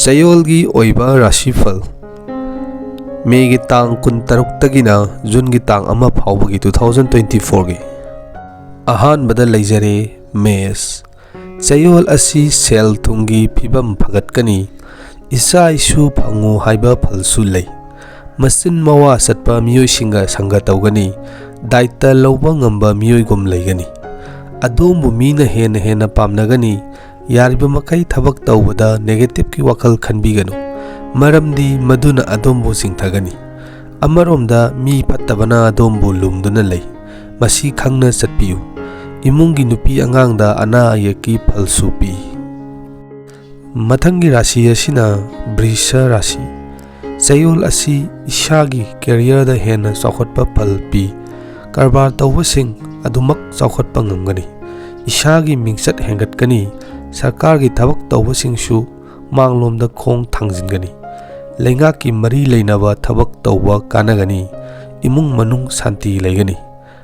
Chayolgi Oiba Rashi Phal May gi tang kun taruktagina Jun gi tang ama phawbagi 2024 gi ahan badal leijare mes Chayol asi sel thungi phibam phagatkani isa isu phangu haiba phalsu lei masin mawa satpa miyoi singa sanga tawgani daita lawba ngamba miyoi gom leigani adom mina hena pamnagani yariba makai thabak tawbada negative ki wakal khanbiganu maramdi maduna adombu singthagani amaromda mi pattabana adombu lumduna lei masi khangna satpiu imungi nupi angangda ana ayaki phalsu pi mathangi rashi asina brisha rashi Chayol asi ishagi career da hena chawkhatpa phal pi karbar tawbasing adumak chawkhatpa ngamgani ishagi mingsat hengatkani sarkar gi thabak tawbasingsu manglomda khong thangjingani lenga ki mari leinaba thabak tawba kanagani imung manung santi leigani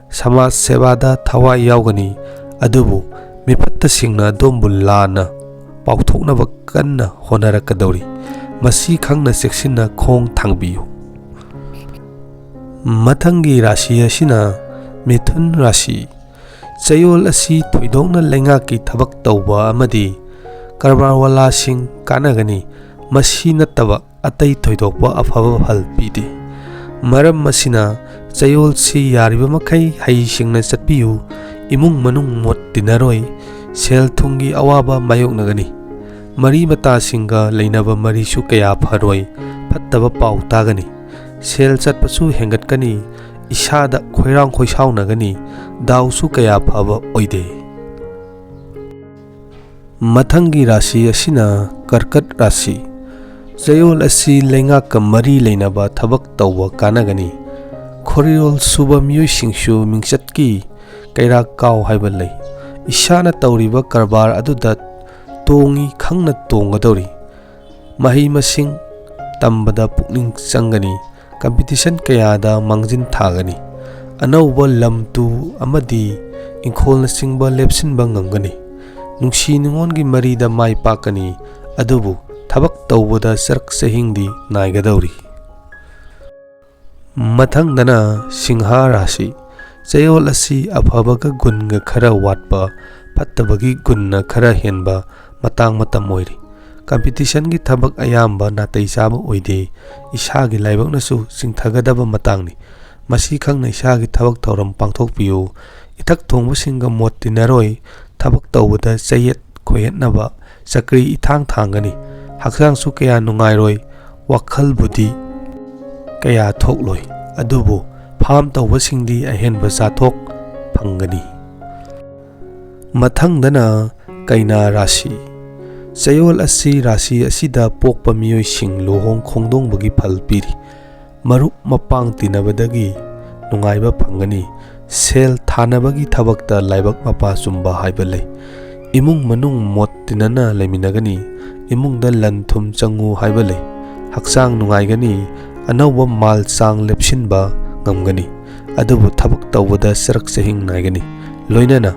samaj sevada thawai yaugani adubu mipatta singna dombul lana pauthoknaba kanna honarakadori masi khangna seksinna khong thangbiyu mathangi rashi asina mithun rashi Chayol asi thoidongna lenga ki thabak tawba amadi karbarwala sing kanagani masi nattaba atai thoidokba afaba phal pidi maram masina Chayol si yariba makai hai singna chatpiu imung manung mot dinaroi sel thungi awaba mayoknagani mari mata singa leinaba mari su kaya pharoi phattaba pau tagani sel chatpasu hengatkani isada khoirang khoisaunagani dawsu kaya phaba oide mathangi rashi asina karkat rashi Chayol asi lenga kamari leinaba thabak tawba kanagani khorirol suba miyoi singsu mingsatki kaira kaw haiba lei isana tawriba karbar aduda tongi khangna tongadori mahi masing tambada pukning changani competition kayada mangjin thagani anauba lamtu amadi ingkhol na singba lepsinba ngamgani nungsi ningongi marida mai pakani adubu thabak tawbada sark sehingdi naigadori mathangdana singha rashi Chayol asi aphabaga gunga khara watpa pattabagi gunna khara henba matang matam oiri competition gi thabak ayamba natai saba oide isagi laibaknasu singthagadaba matangni masi khangna isagi thabak thoram pangthokpiu ithak thongba singa motti naroi thabak tawbada chayet khoyetnaba sakri ithang thangani haksang su kaya nungairoi wakhal budi kaya thokloi adubu pham tawba singdi ahenba sathok phangani mathangdana kaina rashi Chayol asi rashi asida pokpa miyoi sing lohong khongdong bagi phal piri marup mapang tinabadagi nungaiba phangani sel thanabagi thabakta laibak mapa sumba haiba lei imung manung mot tinana leiminagani imungda lanthum changu haiba lei haksang nungaigani anauba mal sang lepsinba ngamgani adubu thabak tawbada sarak sehing naigani loinana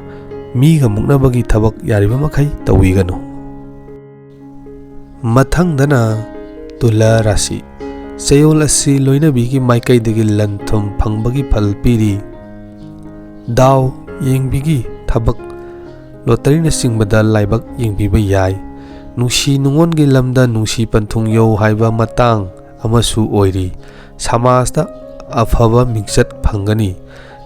miga muknabagi thabak yariba makai tawiganu mathangdana tula rashi Chayol asi loinabigi maikai degi lanthum phangbagi phal piri daw yengbigi thabak lottery na singbada laibak yengbiba yai nungsi nungongi lamda nungsi panthung yo haiba matang amasu oiri samajda afaba mingsat phangani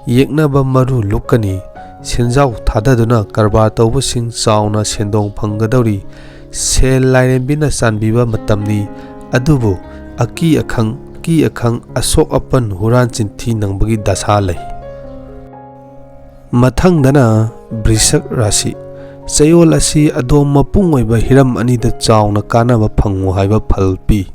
yeknaba maru lukani senjau thadaduna karbar tawbasing chauna sendong phanggadori sel lairembina sanbiba matamni adubu aki akhang asok apan huran chinthi nangbagi dasa lei mathangdana brisak rashi Chayol asi adom mapung oiba hiram anida chauna kanaba phangu haiba phalpi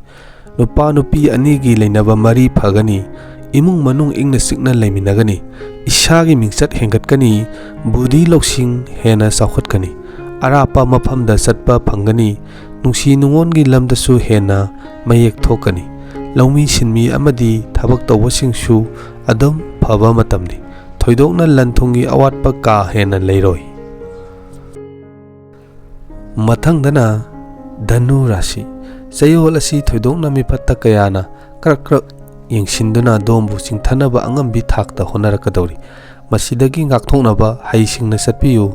nupa nupi anigi leinaba mari phagani imung manung ingna sikna leiminagani ishagi mingsat hengatkani budi loksing hena chawkhatkani arapa maphamda satpa phangani nungsi nungongi lamdasu hena mayek thokani laumi sinmi amadi thabak tawbasingsu adom phaba matamni thoidokna lanthungi awatpa ka hena leiroi mathangdana Dhanu Rashi Chayol asi thoidokna mifatta kayana krak yengshinduna adombu chingthanaba angambi thakta honarakadori. Masidagi ngakthoknaba haisingna satpiyu.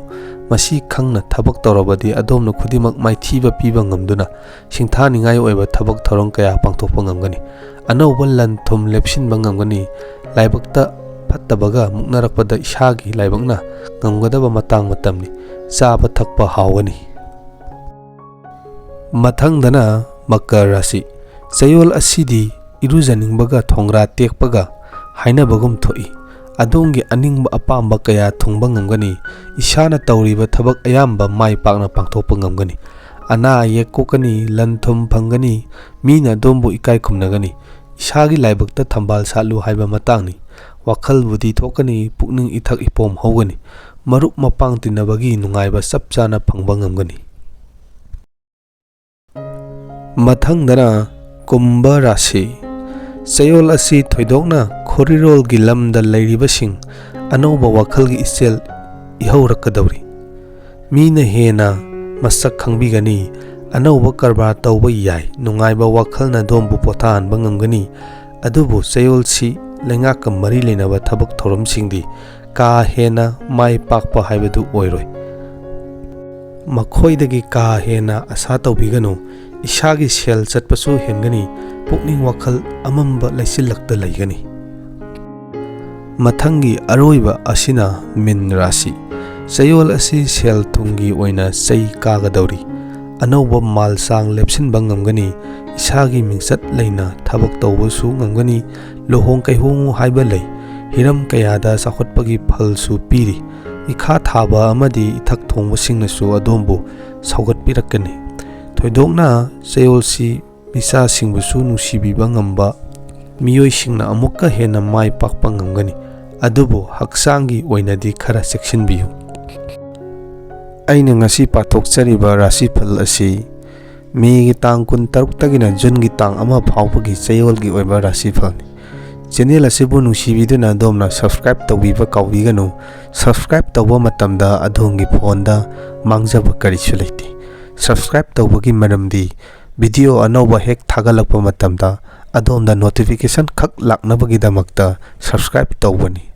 Masi khangna thabak tawrabadi adomna khudimak maithiba piba ngamduna singthaningai oiba thabak thorong kaya pangthokpa ngamgani. Anauba lan thum lepsinba ngamgani. Laibakta fattabaga muknarakpada ishagi laibakna ngamgadaba matang matamni. Chaba thakpa hawgani. Mathangdana Makar Rasi. Chayol asidi irujaningbaga thongra tekpaga hainabagum thoi. Adongi aningba apamba kaya thongba ngamgani. Isana tawriba thabak ayamba mai pakna pangthokpa ngamgani. Ana yekokani lanthum phangani. Mina dombu ikai khumnagani. Ishagi laibakta thambal salu haiba matangni. Wakhal budi thokani pukning ithak ipom hogani. Marup mapang tinabagi nungaiba sapchana phangba ngamgani. Mathangdana Kumbha Rasi. Chayol asi thoidokna khorirolgi lamda lairibasing anauba wakhalgi ichel ihaurakadawri. Mina hena masak khangbigani anauba karbar tawba yai nungaiba wakhalna dombu pothanba ngamgani. Adubu Chayol si lengaka mari lenaba thabak thoramsingdi ka hena mai pakpa haibadu oiroi. Makhoidagi ka hena asa tawbiganu. Ishagi sel chatpasu hengani pukning wakhal amamba laisilakta laigani. Mathangi aroiba asina Min Rasi. Chayol asi sel thungi oina chai kagadawri. Anauba malsang lepsinba ngamgani. Ishagi mingsat leina thabak tawbasu ngamgani. Lohong kaihongu haiba lei. Hiram kayada sakhotpagi phalsu piri. Ikha thaba amadi ithak thongbasingnasu adombu saugatpirakani. Thoidokna Chayol si misa singbusu nungsibiba ngamba miyoi singna amukka hena mai pakpa ngamgani. Adubu haksangi oinadi khara cheksinbiyu. Aina ngasi pathokchariba Rashi Phal asi Mei gi tang 16 tagina June gi tang 1 phawpagi Chayolgi oiba Rashi Phal. Channel asibu nungsibiduna domna subscribe tawbiba kawbiganu. Subscribe tawba matamda adongi phonda mangjaba karisu leiti. Subscribe tawbagi maramdi video anauba hek thagalakpa matamda adonda notification khak laknabagi damakta subscribe tawbani.